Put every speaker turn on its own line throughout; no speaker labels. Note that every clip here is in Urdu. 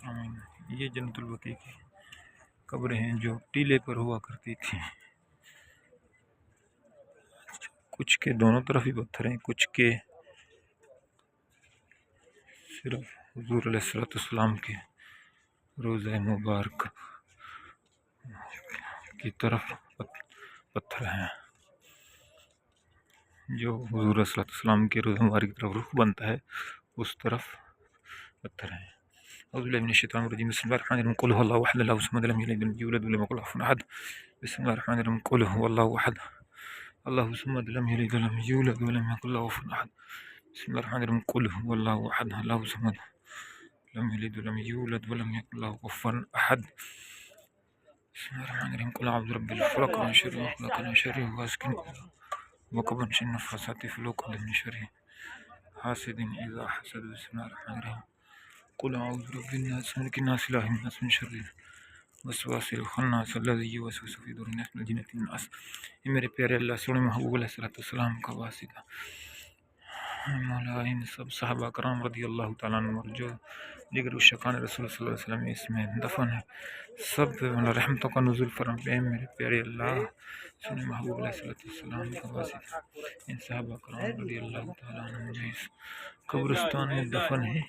آمین۔ یہ جنت البقیع کی قبریں ہیں جو ٹیلے پر ہوا کرتی تھیں، کچھ کے دونوں طرف ہی پتھر ہیں، کچھ کے صرف حضور علیہ السلام کے روضہ مبارک کی طرف پتھر ہیں، جو حضور علیہ السلام کے روضہ مبارک کی طرف رخ بنتا ہے اس طرف پتھر ہیں۔ اعوذ باللہ من الشیطان الرجیم، بسم اللہ الرحمن الرحیم، قل هو الله احد الله الصمد لم یلد ولم یولد ولم یکن له کفوا احد، بسم اللہ الرحمن الرحیم، قل هو الله احد الله الصمد لم یلد ولم یولد ولم یکن له کفوا احد، بسم اللہ الرحمن الرحیم، قل هو الله احد الله الصمد لم یلد ولم یولد ولم یکن له کفوا احد، بسم اللہ الرحمن الرحیم، قل اعوذ برب الفلق من شر ما خلق من شر غاسق وقب من شر النفاثات في العقد من شر حاسد اذا حسد، بسم اللہ الرحمن الرحیم، قل اعوذ برب الناس ملک الناس الہ الناس من شر الوسواس الخناس الذی یوسوس فی صدور الناس من الجنۃ والناس۔ یہ میرے پیارے اللہ سونے محبوب علیہ السلام کا واسطہ مولا ان سب صحابہ کرام رضی اللہ تعالیٰ عنہ اور جو دیگر شفان رسول صلی اللہ علیہ وسلم اس میں دفن ہے، سب پہ مولا رحمتوں کا نزول فرما۔ میرے پیارے اللہ سونے محبوب علیہ السلام کا واسطہ ان صحابہ کرام رضی اللہ تعالیٰ عنہ جو اس قبرستان میں دفن ہے،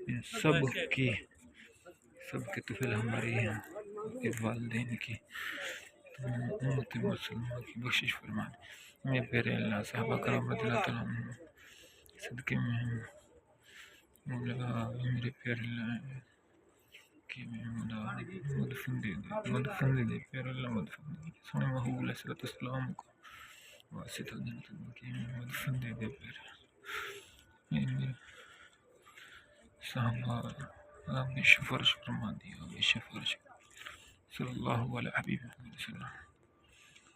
ان سب کے طفل ہماری ہیں، کے والدین کی امت مسلمہ کی بخشش فرما دے۔ میرے پیارے اللہ صحابہ کرام رضی اللہ تعالیٰ عنہ صدقے میں مولا میرے پیارے اللہ کہ مولا مدفن دے پیارے اللہ مدفن دے سونے محبوب علیہ السلام کو واسطہ جنت البقیع میں مدفن دے پیارے صحابہ آپ نے شفارش فرما دیا، صلی اللہ علیہ حبیب صلی اللہ